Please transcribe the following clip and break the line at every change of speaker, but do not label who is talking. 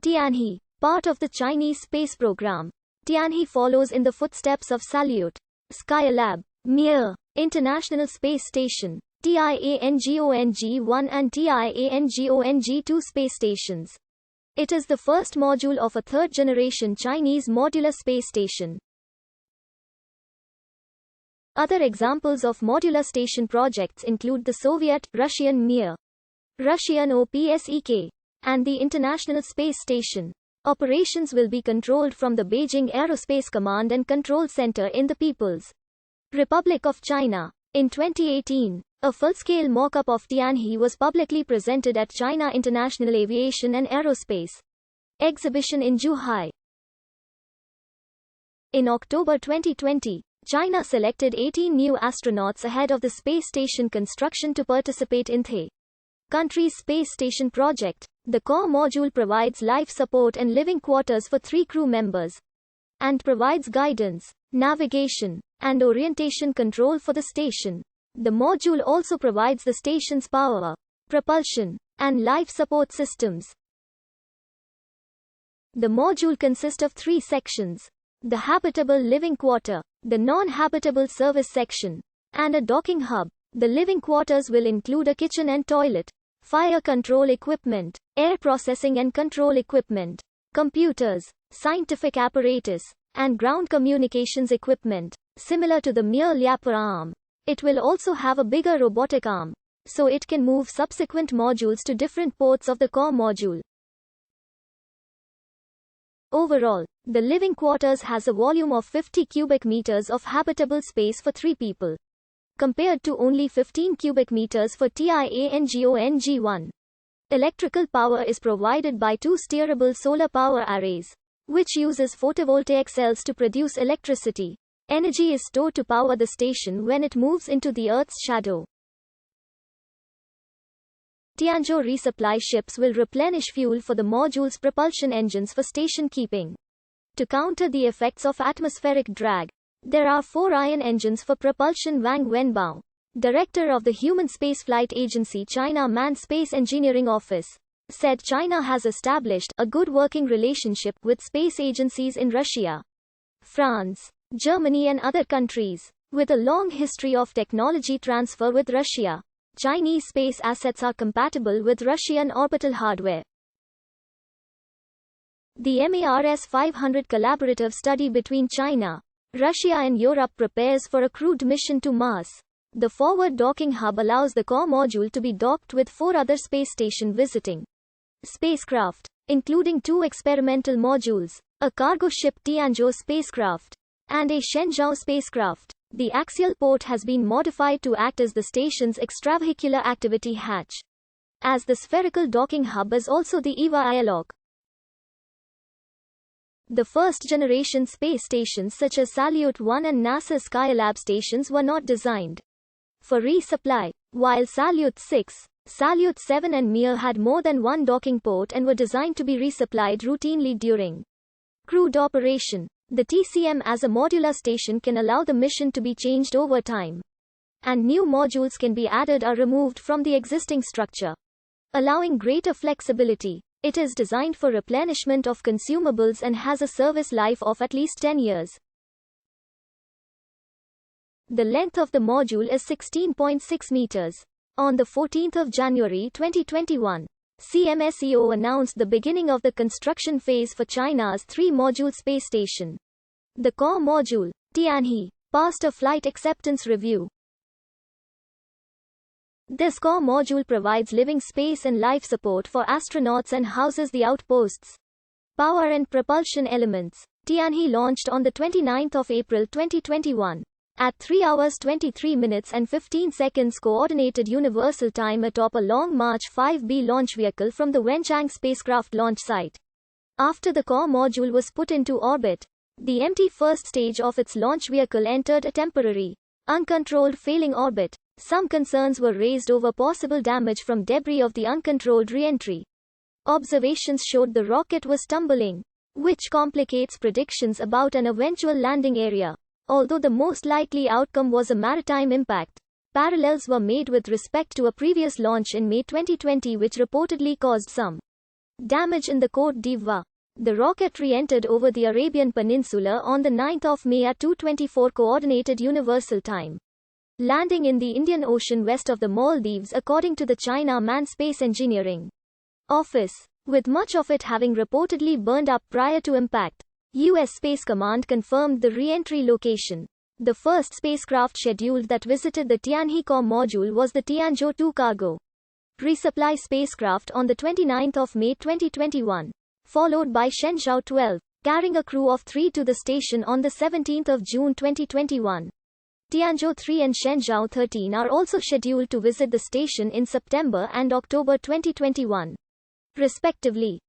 Tianhe, part of the Chinese space program. Tianhe follows in the footsteps of Salyut, Skylab, Mir, International Space Station, Tiangong-1 and Tiangong-2 space stations. It is the first module of a third-generation Chinese modular space station. Other examples of modular station projects include the Soviet, Russian Mir, Russian OPSEK, and the International Space Station. Operations will be controlled from the Beijing Aerospace Command and Control Center in the People's Republic of China. In 2018, a full-scale mock-up of Tianhe was publicly presented at China International Aviation and Aerospace Exhibition in Zhuhai. In October 2020, China selected 18 new astronauts ahead of the space station construction to participate in the country's space station project. The core module provides life support and living quarters for 3 crew members, and provides guidance, navigation, and orientation control for the station. The module also provides the station's power, propulsion, and life support systems. The module consists of 3 sections: the habitable living quarter, the non-habitable service section, and a docking hub. The living quarters will include a kitchen and toilet, fire control equipment, air processing and control equipment, computers, scientific apparatus, and ground communications equipment. Similar to the Mir Liapa arm, it will also have a bigger robotic arm, so it can move subsequent modules to different ports of the core module. Overall, the living quarters has a volume of 50 cubic meters of habitable space for 3 people, compared to only 15 cubic meters for Tiangong-1. Electrical power is provided by 2 steerable solar power arrays, which uses photovoltaic cells to produce electricity. Energy is stored to power the station when it moves into the Earth's shadow. Tianzhou resupply ships will replenish fuel for the module's propulsion engines for station keeping. To counter the effects of atmospheric drag, there are 4 ion engines for propulsion. Wang Wenbao, director of the Human Spaceflight Agency China Manned Space Engineering Office, said China has established a good working relationship with space agencies in Russia, France, Germany and other countries. With a long history of technology transfer with Russia, Chinese space assets are compatible with Russian orbital hardware. The MARS 500 collaborative study between China, Russia and Europe prepares for a crewed mission to Mars. The forward docking hub allows the core module to be docked with 4 other space station visiting spacecraft, including 2 experimental modules, a cargo ship Tianzhou spacecraft, and a Shenzhou spacecraft. The axial port has been modified to act as the station's extravehicular activity hatch, as the spherical docking hub is also the EVA airlock. The first-generation space stations such as Salyut 1 and NASA Skylab stations were not designed for resupply, while Salyut 6, Salyut 7 and Mir had more than 1 docking port and were designed to be resupplied routinely during crewed operation. The TCM as a modular station can allow the mission to be changed over time, and new modules can be added or removed from the existing structure, allowing greater flexibility. It is designed for replenishment of consumables and has a service life of at least 10 years. The length of the module is 16.6 meters. On the 14th of January 2021, CMSEO announced the beginning of the construction phase for China's 3-module space station. The core module, Tianhe, passed a flight acceptance review. This core module provides living space and life support for astronauts and houses the outpost's power and propulsion elements. Tianhe launched on the 29th of April 2021. At 3 hours 23 minutes and 15 seconds Coordinated Universal Time atop a Long March 5B launch vehicle from the Wenchang spacecraft launch site. After the core module was put into orbit, the empty first stage of its launch vehicle entered a temporary, uncontrolled failing orbit. Some concerns were raised over possible damage from debris of the uncontrolled re-entry. Observations showed the rocket was tumbling, which complicates predictions about an eventual landing area. Although the most likely outcome was a maritime impact, parallels were made with respect to a previous launch in May 2020 which reportedly caused some Damage in the Côte d'Ivoire. The rocket re-entered over the Arabian Peninsula on the 9th of May at 2:24 Coordinated Universal Time, landing in the Indian Ocean west of the Maldives according to the China Manned Space Engineering Office, with much of it having reportedly burned up prior to impact. U.S. Space Command confirmed the re-entry location. The first spacecraft scheduled that visited the Tianhe-4 module was the Tianzhou 2 cargo resupply spacecraft on the 29th of May 2021, followed by Shenzhou 12, carrying a crew of 3 to the station on the 17th of June 2021. Tianzhou 3 and Shenzhou 13 are also scheduled to visit the station in September and October 2021, respectively.